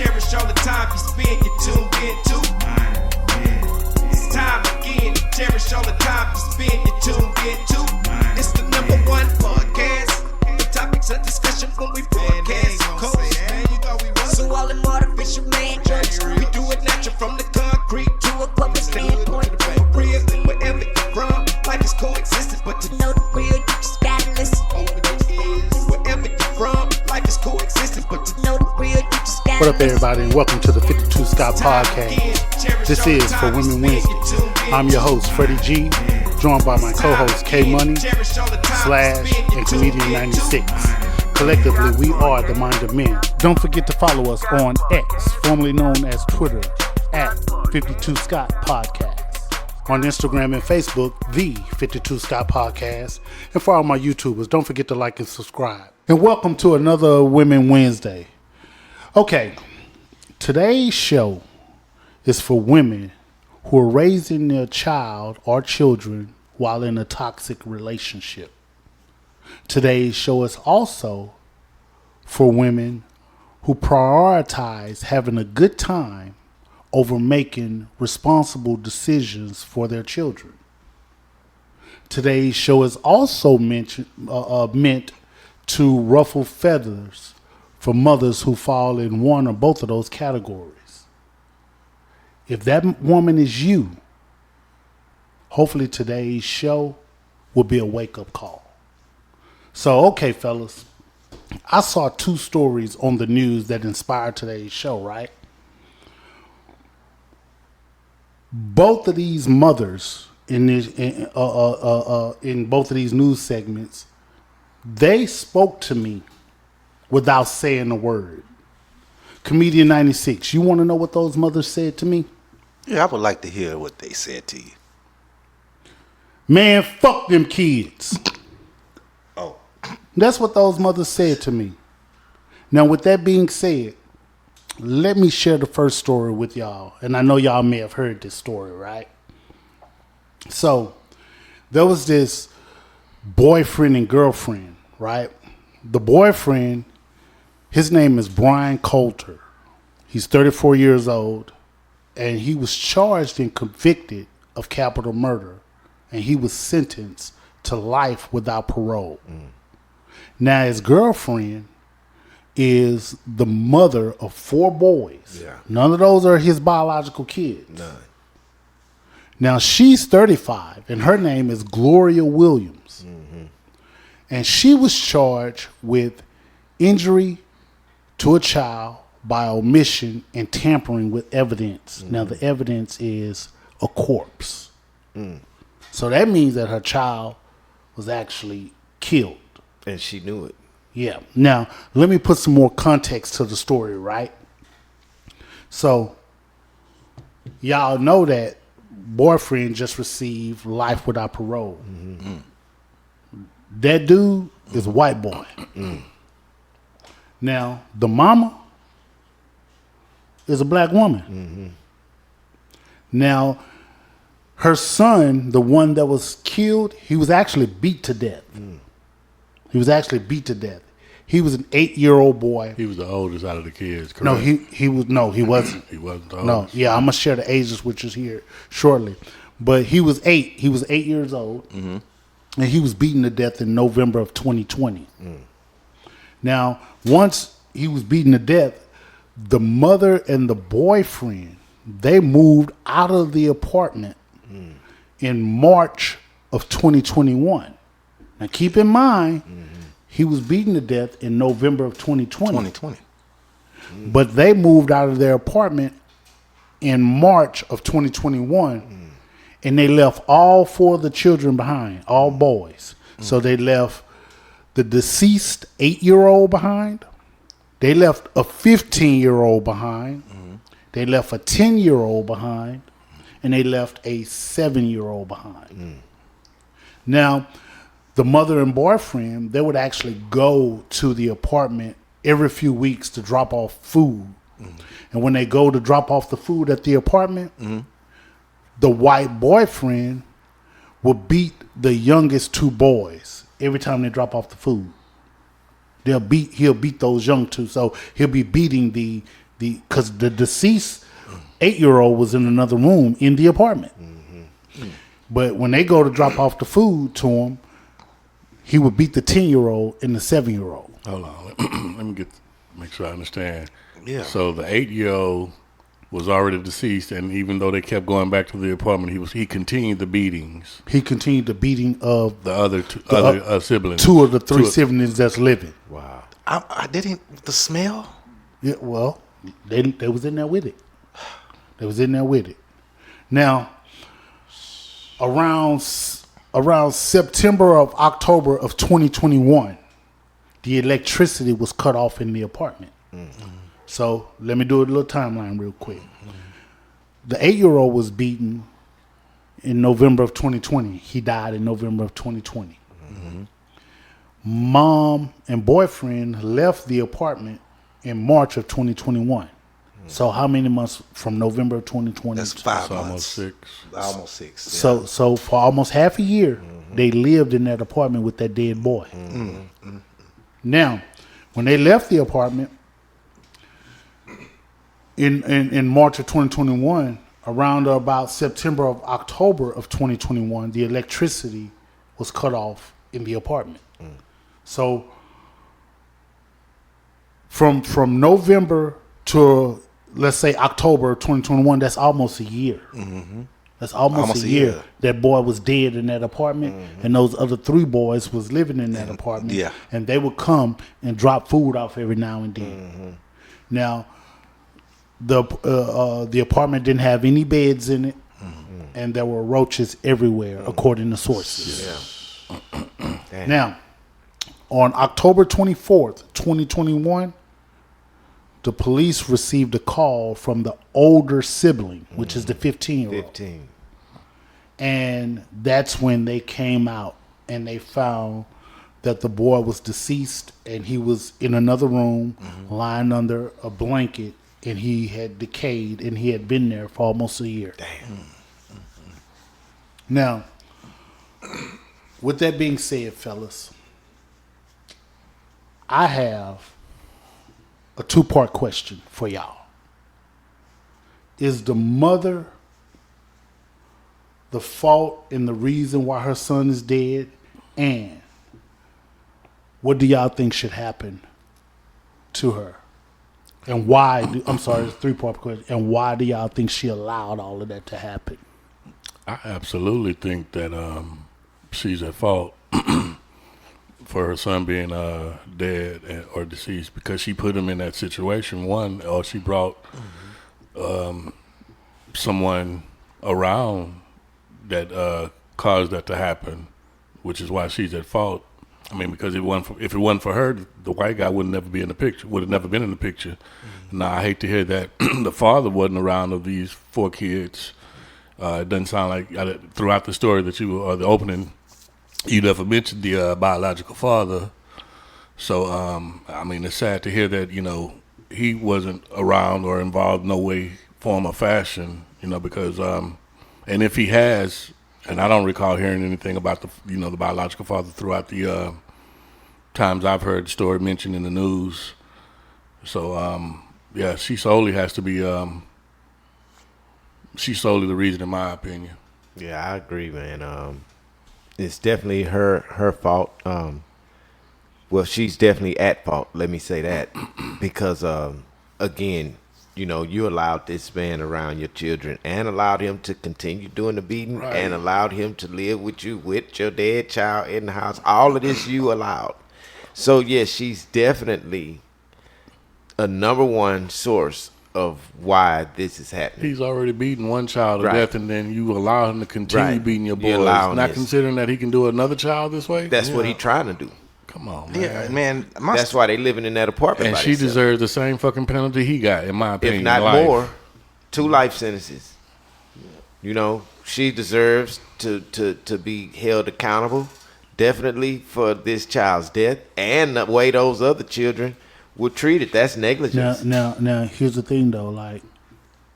cherish all the time you spend, you tuned in to. It's time again to cherish all the time you spend, you tuned in to. It's the number one podcast. The topics of discussion when we broadcast. So all them artificial man jokes, we do it natural from the concrete to a public standpoint. Real, wherever you're from, life is coexisting, but to know the real, you just gotta listen. Wherever you're from, life is coexisting, but to know the real, you just gotta listen. What up, everybody, and welcome to the 52 Scott Podcast. This is For Women Wednesday. I'm your host, Freddie G, joined by my co-host, K Money, Slash, and Comedian 96. Collectively, we are the Mind of Men. Don't forget to follow us on X, formerly known as Twitter, at 52 Scott Podcast. On Instagram and Facebook, the 52 Scott Podcast. And for all my YouTubers, don't forget to like and subscribe. And welcome to another Women Wednesday. Okay, today's show is for women who are raising their child or children while in a toxic relationship. Today's show is also for women who prioritize having a good time over making responsible decisions for their children. Today's show is also meant to ruffle feathers for mothers who fall in one or both of those categories. If that woman is you, hopefully today's show will be a wake-up call. So, okay, fellas, I saw two stories on the news that inspired today's show, right? Both of these mothers in both of these news segments, they spoke to me without saying a word. Comedian 96, you want to know what those mothers said to me? Yeah, I would like to hear what they said to you. Man, fuck them kids. Oh. That's what those mothers said to me. Now, with that being said, let me share the first story with y'all. And I know y'all may have heard this story, right? So, there was this boyfriend and girlfriend, right? The boyfriend, his name is Brian Coulter. He's 34 years old. And he was charged and convicted of capital murder. And he was sentenced to life without parole. Now, his girlfriend is the mother of 4 boys. Yeah. None of those are his biological kids. None. Now, she's 35, and her name is Gloria Williams. Mm-hmm. And she was charged with injury to a child by omission and tampering with evidence. Mm-hmm. Now, the evidence is a corpse. So that means that her child was actually killed. And she knew it. Yeah. Now, let me put some more context to the story, right? So, y'all know that boyfriend just received life without parole. Mm-hmm. That dude is a white boy. Now, the mama is a black woman. Now, her son, the one that was killed, he was actually beat to death. He was actually beat to death. He was an 8-year-old boy. He was the oldest out of the kids, correct? No, he wasn't. He wasn't the oldest. No, yeah, I'm gonna share the ages with you here shortly. But he was 8. He was 8 years old, and he was beaten to death in November of 2020. Now, once he was beaten to death, the mother and the boyfriend, they moved out of the apartment in March of 2021. Now, keep in mind, he was beaten to death in November of 2020. But they moved out of their apartment in March of 2021, and they left all 4 of the children behind, all boys. So they left the deceased 8-year-old behind. They left a 15-year-old behind. They left a 10-year-old behind. And they left a 7-year-old behind. Now, the mother and boyfriend, they would actually go to the apartment every few weeks to drop off food. And when they go to drop off the food at the apartment, the white boyfriend will beat the youngest 2 boys every time they drop off the food. He'll beat those young 2. So he'll be beating the because the deceased 8-year-old was in another room in the apartment. But when they go to drop off the food to him, he would beat the 10-year-old and the 7-year-old. Hold on. Let me make sure I understand. Yeah. So the 8-year-old was already deceased, and even though they kept going back to the apartment, he continued the beatings. He continued the beating of The other siblings. 2 of the 3 siblings that's living. Wow. I didn't. The smell. Yeah, well, they was in there with it. They was in there with it. Now, around September of October of 2021, the electricity was cut off in the apartment. So let me do a little timeline real quick. The 8-year-old was beaten in November of 2020. He died in November of 2020. Mom and boyfriend left the apartment in March of 2021. So how many months from November of 2020? That's 5 It's months. almost 6. Almost 6. Yeah. So for almost half a year, they lived in that apartment with that dead boy. Now, when they left the apartment in March of 2021, around about September of October of 2021, the electricity was cut off in the apartment. So from November to, let's say, October 2021, that's almost a year. That's almost a year. That boy was dead in that apartment, and those other 3 boys was living in that apartment. Yeah. And they would come and drop food off every now and then. Now, the apartment didn't have any beds in it, and there were roaches everywhere, according to sources. Yeah. Now, on October 24th, 2021, the police received a call from the older sibling, which is the 15-year-old. 15. And that's when they came out and they found that the boy was deceased and he was in another room lying under a blanket, and he had decayed and he had been there for almost a year. Damn. Now, with that being said, fellas, I have a 2-part question for y'all. Is the mother the fault and the reason why her son is dead? And what do y'all think should happen to her? And why, it's a 3-part question. And why do y'all think she allowed all of that to happen? I absolutely think that she's at fault for her son being dead or deceased, because she put him in that situation. One, or she brought someone around that caused that to happen, which is why she's at fault. I mean, because if it wasn't for her, the white guy would never be in the picture. Would have never been in the picture. Now, I hate to hear that the father wasn't around of these 4 kids. It doesn't sound like throughout the story that or the opening, you never mentioned the biological father. So, I mean, it's sad to hear that, he wasn't around or involved in no way, form, or fashion, because, and if he has, and I don't recall hearing anything about the biological father throughout the times I've heard the story mentioned in the news. So, yeah, she solely has to be, she's solely the reason, in my opinion. Yeah, I agree, man. It's definitely her fault. Well, she's definitely at fault. Let me say that, because again, you allowed this man around your children and allowed him to continue doing the beating, right, and allowed him to live with you, with your dead child in the house. All of this you allowed. So yes, she's definitely a number 1 source of why this is happening. He's already beaten one child to Right. death, and then you allow him to continue Right. beating your You're boys, allowing not this. considering that he can do another child this way. That's what he's trying to do. Come on, man. Yeah, man. That's why they living in that apartment. And by she themselves. deserves the same fucking penalty he got, in my opinion. If not life. more, 2 life sentences. She deserves to be held accountable, definitely, for this child's death and the way those other children were treated. That's negligence. Now, here's the thing though. Like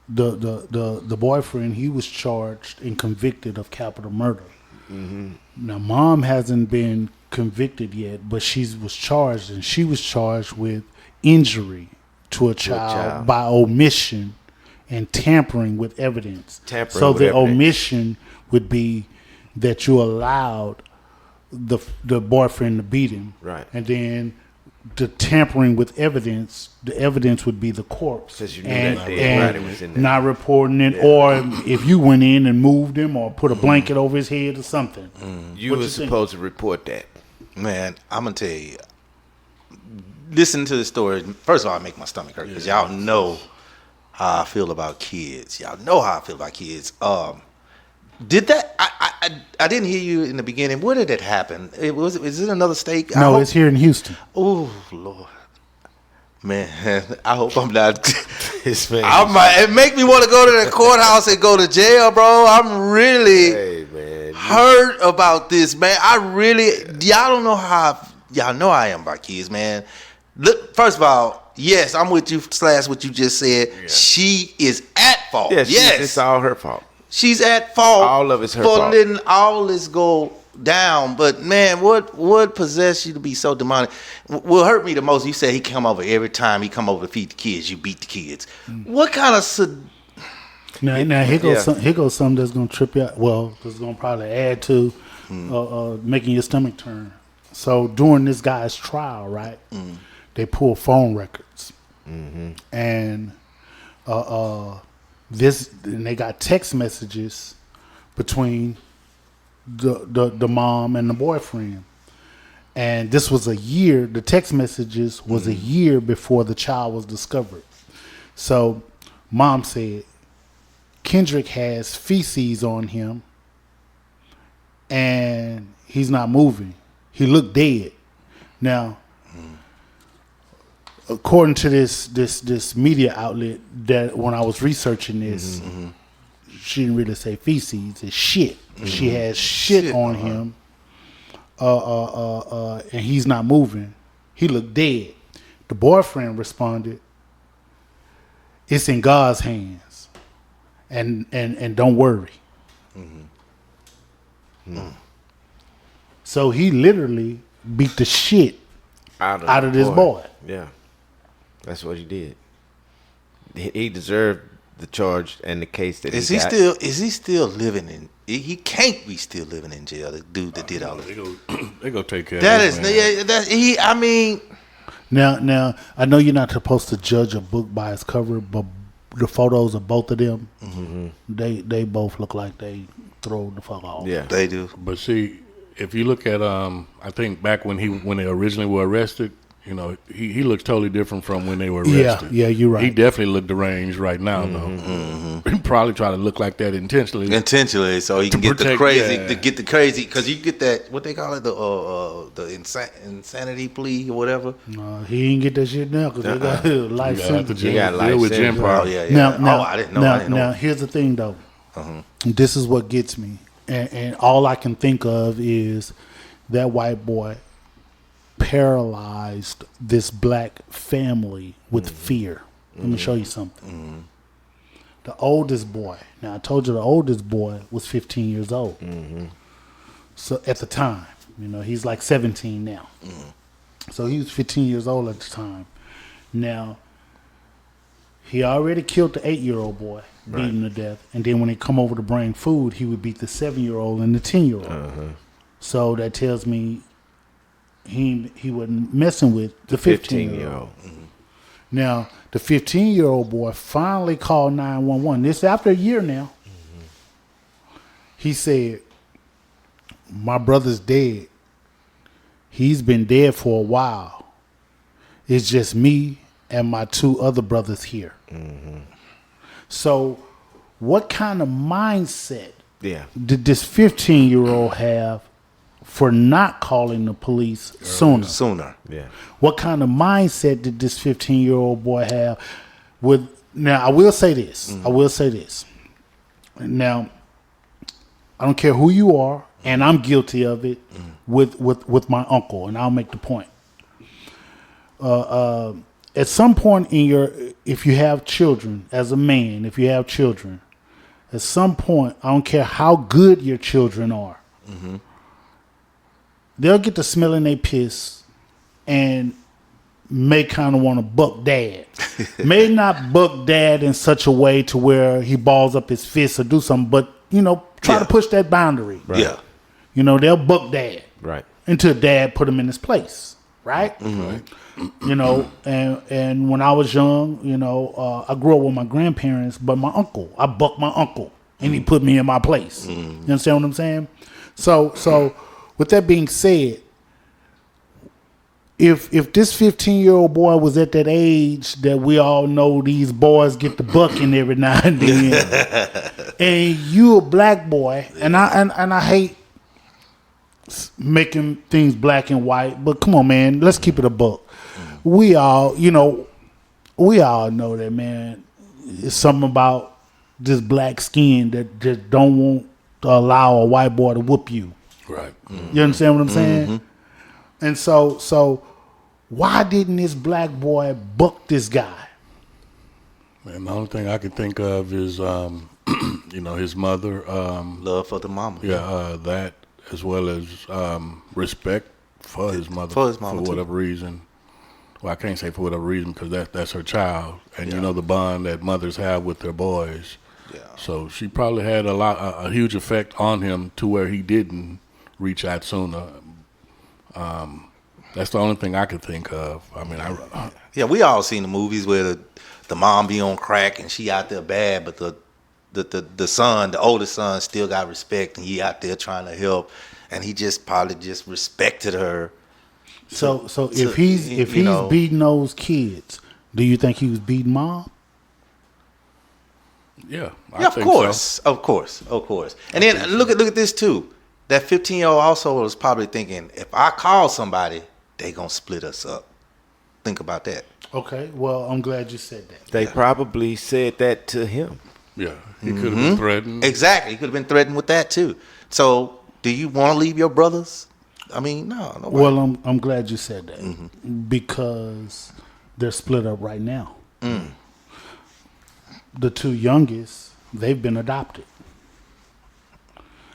the boyfriend, he was charged and convicted of capital murder. Now, mom hasn't been convicted yet, but she was charged, and she was charged with injury to a child by omission and tampering with evidence. So the omission would be that you allowed the boyfriend to beat him. Right. And then the tampering with evidence, the evidence would be the corpse. Because you knew that dead body was in there. Not reporting it, or if you went in and moved him or put a blanket over his head or something. You were supposed to report that. Man, I'm going to tell you. Listen to the story. First of all, I make my stomach hurt because y'all know how I feel about kids. Y'all know how I feel about kids. Did that? I didn't hear you in the beginning. Where did it happen? Is it another state? No, it's here in Houston. Oh Lord, man! I hope I'm not. Man. It make me want to go to the courthouse and go to jail, bro. I'm really hurt about this, man. Y'all don't know how. Y'all know I am about kids, man. Look, first of all, yes, I'm with you. / what you just said. Yeah. She is at fault. Yes, it's all her fault. She's at fault. All of it's her for fault. letting all this go down. But man, what possessed you to be so demonic? What hurt me the most? You said he come over every time he come over to feed the kids. You beat the kids. What kind of? Now here goes something that's gonna trip you out. Well, that's gonna probably add to making your stomach turn. So during this guy's trial, right? They pull phone records, and they got text messages between the mom and the boyfriend, and this was a year. The text messages was a year before the child was discovered. So, mom said Kendrick has feces on him, and he's not moving. He looked dead. Now, according to this media outlet, that when I was researching this, she didn't really say feces. It's shit. She has shit on him, and he's not moving. He looked dead. The boyfriend responded, "It's in God's hands, and don't worry." So he literally beat the shit out of this boy. Yeah. That's what he did. He deserved the charge and the case that Is he he got. Is he still living in? He can't be still living in jail. The dude that did all of it. They go take care That of is, this, man. that he. I mean, Now, I know you're not supposed to judge a book by its cover, but the photos of both of them, they both look like they throw the fuck off. Yeah. they do. But see, if you look at, I think back when they originally were arrested, you know, he looks totally different from when they were arrested. Yeah, you're right. He definitely looked deranged right now, though. He probably try to look like that intentionally. So he can get the protect- crazy, yeah. to get the crazy, because you get that, what they call it, the insanity plea or whatever. No, he didn't get that shit now because they got life sentence. You got life deal with sentence. Jim Oh Crow. yeah. Now, I didn't know. Now, here's the thing, though. This is what gets me, and all I can think of is that white boy paralyzed this black family with fear. Let me show you something. The oldest boy. Now, I told you the oldest boy was 15 years old. So at the time, you know, he's like 17 now. So he was 15 years old at the time. Now, he already killed the 8-year-old boy, beat him to death. And then when he come over to bring food, he would beat the 7-year-old and the 10-year-old. So that tells me he wasn't messing with the 15-year-old. Now, the 15-year-old boy finally called 911. This after a year now. He said, "My brother's dead. He's been dead for a while. It's just me and my 2 other brothers here." So what kind of mindset did this 15-year-old have for not calling the police sooner? Yeah. What kind of mindset did this 15-year-old boy have? Now, I will say this. Now, I don't care who you are, and I'm guilty of it with my uncle, and I'll make the point. At some point if you have children, as a man, if you have children, at some point, I don't care how good your children are, they'll get to smelling their piss, and may kind of want to buck dad. May not buck dad in such a way to where he balls up his fists or do something, but, try to push that boundary. Right. Yeah. They'll buck dad. Right. Until dad put him in his place. Right? And when I was young, I grew up with my grandparents, but I bucked my uncle, and he put me in my place. You understand what I'm saying? So with that being said, if this 15-year-old boy was at that age that we all know these boys get the bucking every now and then, and you a black boy, and I hate making things black and white, but come on, man, let's keep it a buck. We all know that, man. It's something about this black skin that just don't want to allow a white boy to whoop you. Right. You understand what I'm saying? And so why didn't this black boy buck this guy? Man, the only thing I can think of is, his mother. Love for the mama. Yeah, that as well as respect for his mother. For his mama, for whatever reason. Well, I can't say for whatever reason because that's her child, and the bond that mothers have with their boys. Yeah. So she probably had a huge effect on him to where he didn't reach out sooner. That's the only thing I could think of. I mean, we all seen the movies where the mom be on crack and she out there bad, but the son, the oldest son, still got respect and he out there trying to help, and he just probably just respected her. So if he's beating those kids, do you think he was beating mom? Yeah, of course. And then look at this too. That 15-year-old also was probably thinking, if I call somebody, they gonna split us up. Think about that. Okay, well, I'm glad you said that. They probably said that to him. Yeah, he could have been threatened. Exactly, he could have been threatened with that too. So, do you want to leave your brothers? I mean, no. Well, I'm glad you said that because they're split up right now. The two youngest, they've been adopted.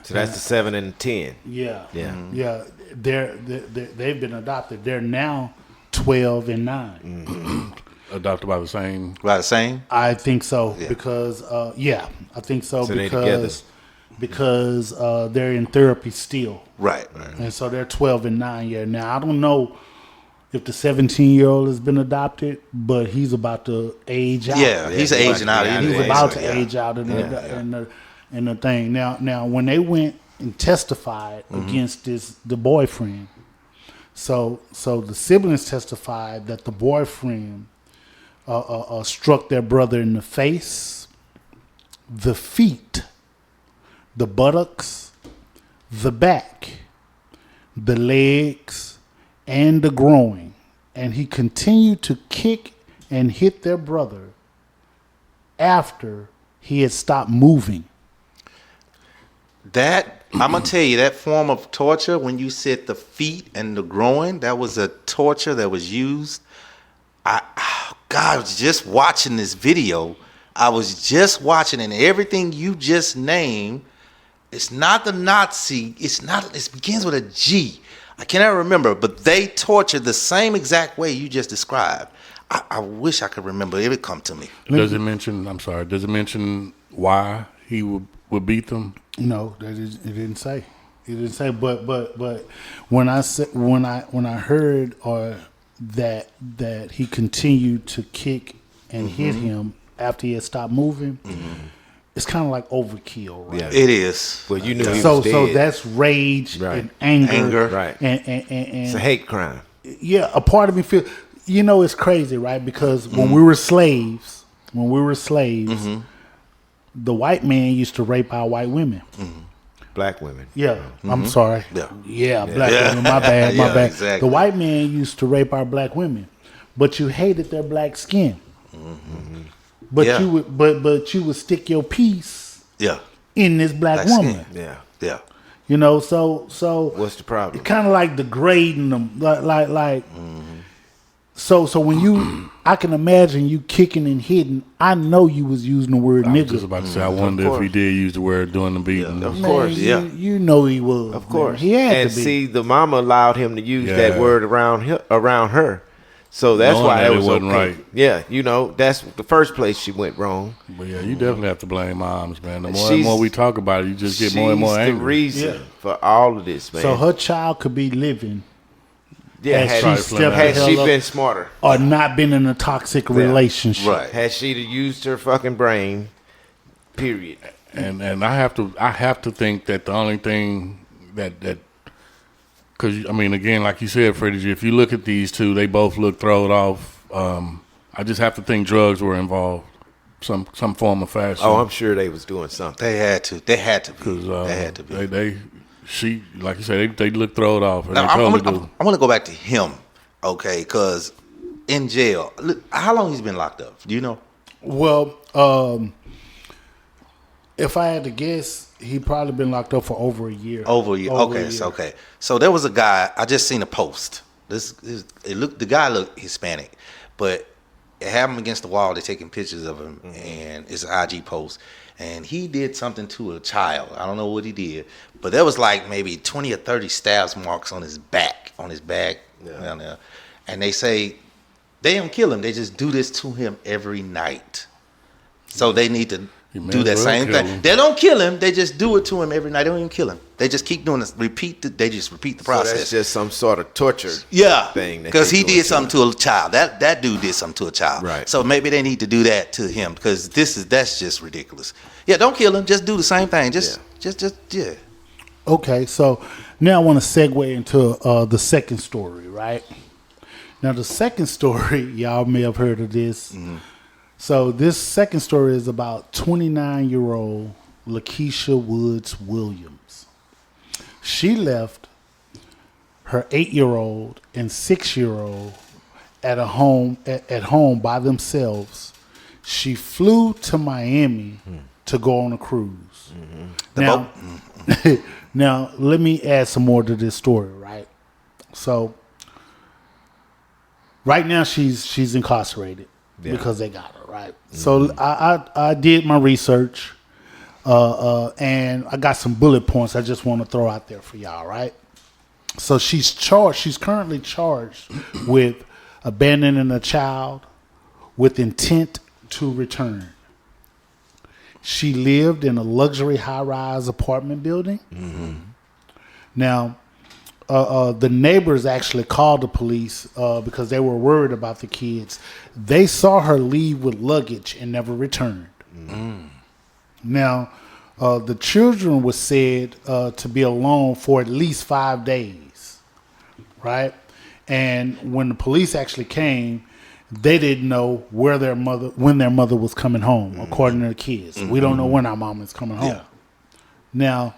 So that's the 7 and 10. Yeah. Yeah. They've been adopted. They're now 12 and 9. Adopted by the same. By the same? I think so Yeah. because I think so, So they together. because they're in therapy still. Right. And so they're 12 and 9 years now. I don't know if the 17-year-old has been adopted, but he's about to age out. Yeah, he's aging out. He's anyway, about so, to age out in the thing. Now, when they went and testified against the boyfriend, so the siblings testified that the boyfriend struck their brother in the face, the feet, the buttocks, the back, the legs, and the groin, and he continued to kick and hit their brother after he had stopped moving. That, I'm going to tell you, that form of torture, when you said the feet and the groin, that was a torture that was used. I was just watching this video. I was just watching, and everything you just named, it's not the Nazi. It begins with a G. I cannot remember, but they tortured the same exact way you just described. I wish I could remember. It would come to me. Does it mention why he would beat them? No, it didn't say. It didn't say. But when I heard that he continued to kick and hit him after he had stopped moving, it's kind of like overkill, right? Yeah. It is. Well, you knew he was So dead. that's rage Right. and anger, Right. And It's a hate crime. yeah, a part of me feel, it's crazy, right? Because when we were slaves, the white man used to rape our white women. Black women. Yeah, I'm sorry. Yeah. Black Yeah. women. My bad. My Yeah, bad. exactly. The white man used to rape our black women, but you hated their black skin. But Yeah. you would stick your piece Yeah. in this black Black woman. skin. Yeah. Yeah. So What's the problem? kind of like degrading them, like. So when I can imagine you kicking and hitting. I know you was using the word I was nigga. just about to say, I wonder if he did use the word during the beating. Of Man, course, yeah. You know he was. Of course. Man. He had and to be. see, the mama allowed him to use that word around her. So that's Knowing why that it it was wasn't okay. right. Yeah, you know, that's the first place she went wrong. But yeah, you definitely have to blame moms, man. The more She's- and more we talk about it, you just get more and more She's the angry. reason Yeah. for all of this, man. So her child could be living yeah, had had, she stepped had the she hell up been smarter, or not been in a toxic relationship. Right. had she used her fucking brain, period. And I have to think that the only thing that because I mean, again, like you said, Freddie G, if you look at these two, they both look thrown off. I just have to think drugs were involved, some form of fashion. Oh, I'm sure they was doing something. They had to. They had to be. Because They had to be. she, like you said, they look thrown off, and Now, they totally do. I want to go back to him, okay? Because in jail, look, how long he's been locked up? Do you know? Well, if I had to guess, he probably been locked up for over a year. Over a year. Okay, so okay. So there was a guy. I just seen a post. The guy looked Hispanic, but it had him against the wall. They're taking pictures of him, and it's an IG post. And he did something to a child. I don't know what he did, but there was like maybe 20 or 30 stabs marks on his back, down there. And they say they don't kill him. They just do this to him every night. So they need to do that same thing. They don't kill him. They just do it to him every night. They don't even kill him. They just keep doing this. They just repeat the process. So that's just some sort of torture thing. Because he did something to a child. That dude did something to a child. Right. So maybe they need to do that to him because that's just ridiculous. Yeah, don't kill him. Just do the same thing. Just. Okay, so now I want to segue into the second story, right? Now the second story, y'all may have heard of this. Mm-hmm. So this second story is about 29-year-old Lakeisha Woods Williams. She left her 8-year-old and 6-year-old at home by themselves. She flew to Miami to go on a cruise. Mm-hmm. Now let me add some more to this story, right? So right now she's incarcerated because they got her, right? Mm-hmm. So I did my research and I got some bullet points I just want to throw out there for y'all, right? So she's currently charged with abandoning a child with intent to return. She lived in a luxury high-rise apartment building. Mm-hmm. Now, the neighbors actually called the police because they were worried about the kids. They saw her leave with luggage and never returned. Mm. Now, the children were said to be alone for at least 5 days, right? And when the police actually came, they didn't know when their mother was coming home, according to the kids. Mm-hmm. We don't know when our mom is coming home. Yeah. Now,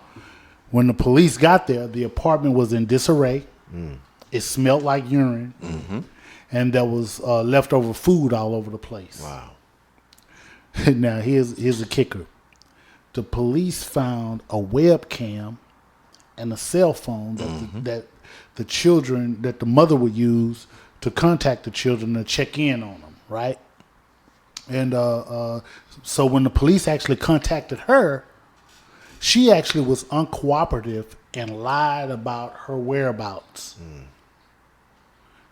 when the police got there, the apartment was in disarray. Mm. It smelled like urine, and there was leftover food all over the place. Wow. Now, here's a kicker. The police found a webcam and a cell phone that the mother would use to contact the children to check in on them, right? And so when the police actually contacted her, she actually was uncooperative and lied about her whereabouts. Mm.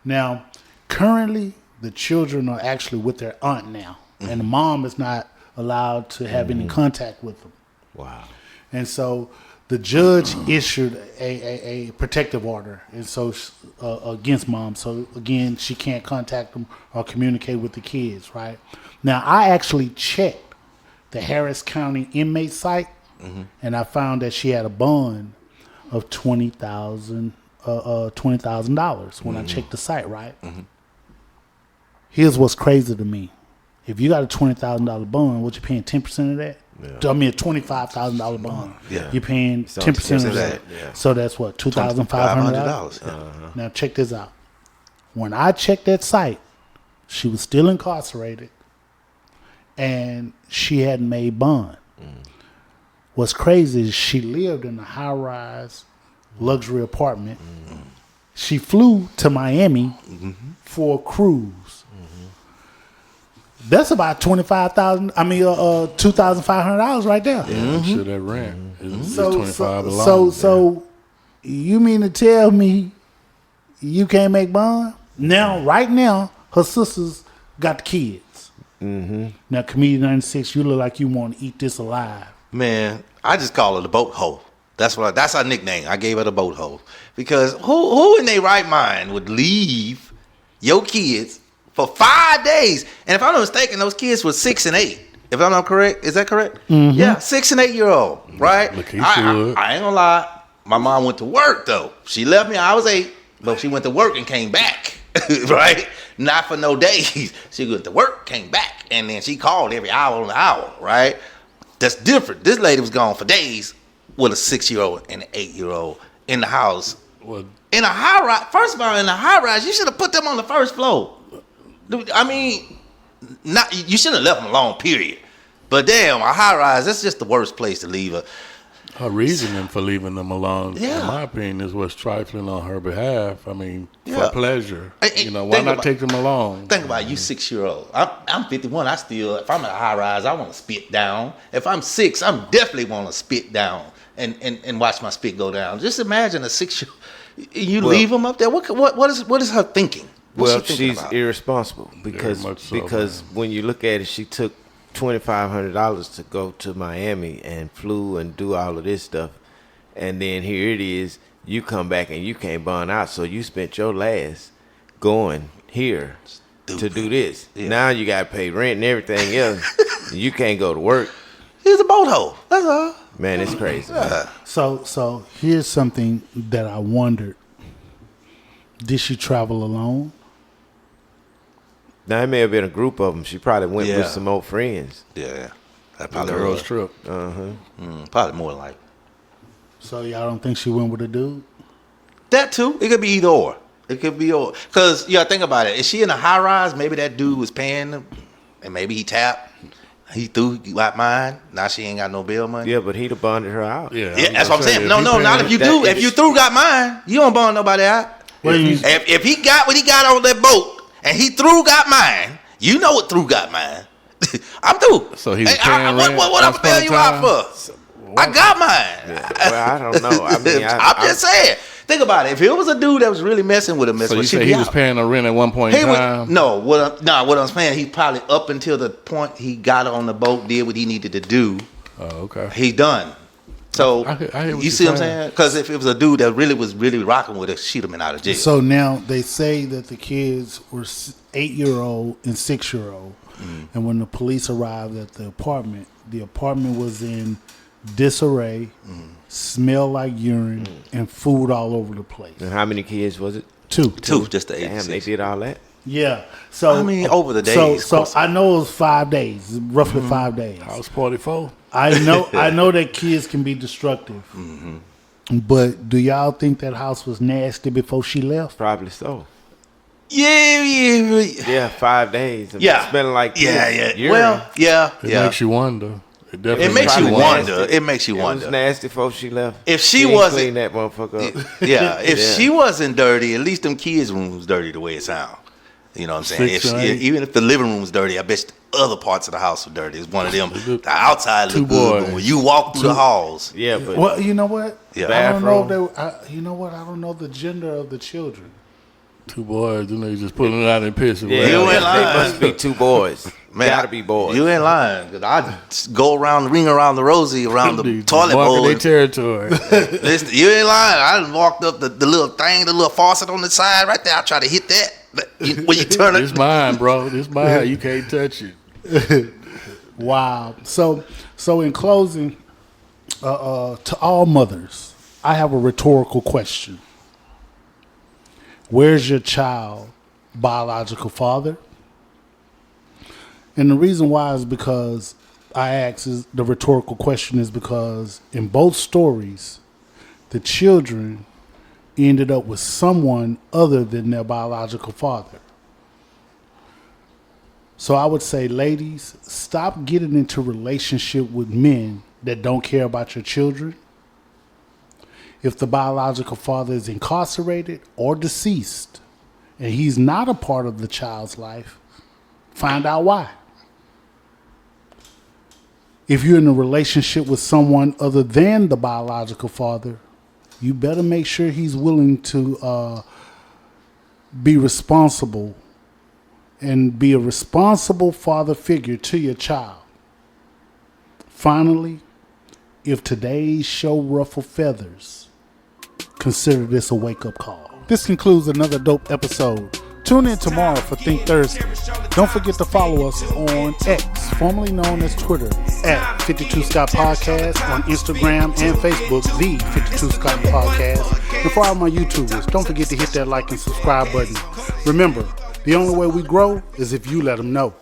Now, currently, the children are actually with their aunt now, and the mom is not allowed to have any contact with them. Wow. And so the judge issued a protective order, and so against mom. So again, she can't contact them or communicate with the kids. Right now, I actually checked the Harris County inmate site, and I found that she had a bond of $20,000 when I checked the site. Right. Here's what's crazy to me: if you got a $20,000 bond, what you paying 10% of that? Yeah. I mean, a $25,000 bond. Yeah. You're paying 10% of that. Yeah. So that's what, $2,500? Yeah. Now check this out. When I checked that site, she was still incarcerated, and she hadn't made bond. What's crazy is she lived in a high-rise luxury apartment. She flew to Miami for a cruise. That's about $2,500 right there. Yeah, sure that rent is $25 a lot. So you mean to tell me you can't make bond? Right now, her sisters got the kids. Mm-hmm. Now, Comedian 96, you look like you want to eat this alive. Man, I just call her the boat hoe. That's our nickname. I gave her the boat hoe because who in their right mind would leave your kids for 5 days? And if I'm not mistaken, those kids were 6 and 8. If I'm not correct, is that correct? Mm-hmm. Yeah, 6 and 8 year old, right? I ain't gonna lie. My mom went to work though. She left me. I was 8, but she went to work and came back. Right? Not for no days. She went to work, came back, and then she called every hour on the hour. Right? That's different. This lady was gone for days with a 6-year-old and an 8-year-old in the house. What? In a high rise. First of all, in a high rise, you should have put them on the first floor. I mean, you shouldn't have left them alone. Period. But damn, a high rise. That's just the worst place to leave her. Her reasoning for leaving them alone, in my opinion, is what's trifling on her behalf. I mean, for pleasure. Why not take them along? Think about it, you 6-year-old. I'm 51. If I'm in a high rise, I want to spit down. If I'm 6, I'm definitely want to spit down and watch my spit go down. Just imagine a 6-year-old. You leave them up there. What is her thinking? She's irresponsible because when you look at it, she took $2,500 to go to Miami and flew and do all of this stuff, and then here it is, you come back and you can't bond out, so you spent your last going here to do this. Now you got to pay rent and everything else. You can't go to work. He's a boat hoe. That's all. Man, it's crazy. So here's something that I wondered: did she travel alone? Now, it may have been a group of them. She probably went with some old friends. Yeah. That probably girl's trip. Probably more like. So y'all don't think she went with a dude? That too. It could be either or. It could be or. Because, think about it. Is she in a high rise? Maybe that dude was paying them, and maybe he tapped. He threw out mine. Now she ain't got no bail money. Yeah, but he'd have bonded her out. Yeah, that's what I'm saying. No, not if you do. If you through got mine, you don't bond nobody out. If he got what he got on that boat, and he through got mine, you know what through got mine. I'm through. So he was paying rent. What I'm bail you out for? I got mine. Yeah, well, I don't know. I mean, I'm just saying. Think about it. If it was a dude that was really messing with him, so you say he was paying her rent at one point in time? What I'm saying, he probably up until the point he got on the boat, did what he needed to do. Oh, okay. He done. So I hear you see what I'm saying? Because if it was a dude that was really rocking with her, she'd have been out of jail. So now they say that the kids were 8-year-old and 6-year-old, and when the police arrived at the apartment was in disarray, smelled like urine, and food all over the place. And how many kids was it? Two, just the 8. Damn, they did all that. Yeah. So I mean, over the days. So I know it was 5 days, roughly 5 days. House party 4. I know that kids can be destructive. But do y'all think that house was nasty before she left? Probably so. Yeah, 5 days. Yeah, smelling like urine. Well, it makes you wonder. It makes you wonder. It makes you wonder. It was nasty before she left. If she wasn't clean that motherfucker up. If she wasn't dirty, at least them kids' room was dirty the way it sounds. You know what I'm saying? Even if the living room was dirty, I bet the other parts of the house were dirty. It's one of them. The outside look good, but when you walk through the halls, but well, you know what? Yeah. I don't know. I don't know the gender of the children. 2 boys, you just pulling it out and pissing. Yeah, you ain't lying. They must be 2 boys. Man, gotta be boys. You ain't lying. Cause I go around, ring around the rosy, around the toilet bowl. Their territory. Listen, you ain't lying. I done walked up the little thing, the little faucet on the side right there. I try to hit that. When you turn it, it's mine, bro. It's mine. You can't touch it. Wow. So in closing, to all mothers, I have a rhetorical question. Where's your child biological father? And the reason why is because the rhetorical question is because in both stories, the children ended up with someone other than their biological father. So I would say, ladies, stop getting into relationship with men that don't care about your children. If the biological father is incarcerated or deceased and he's not a part of the child's life, find out why. If you're in a relationship with someone other than the biological father, you better make sure he's willing to be responsible and be a responsible father figure to your child. Finally, if today's show ruffled feathers, consider this a wake-up call. This concludes another dope episode. Tune in tomorrow for Think Thursday. Don't forget to follow us on X, formerly known as Twitter, at 52 Scott Podcast, on Instagram and Facebook, the 52 Scott Podcast. And for all my YouTubers, don't forget to hit that like and subscribe button. Remember, the only way we grow is if you let them know.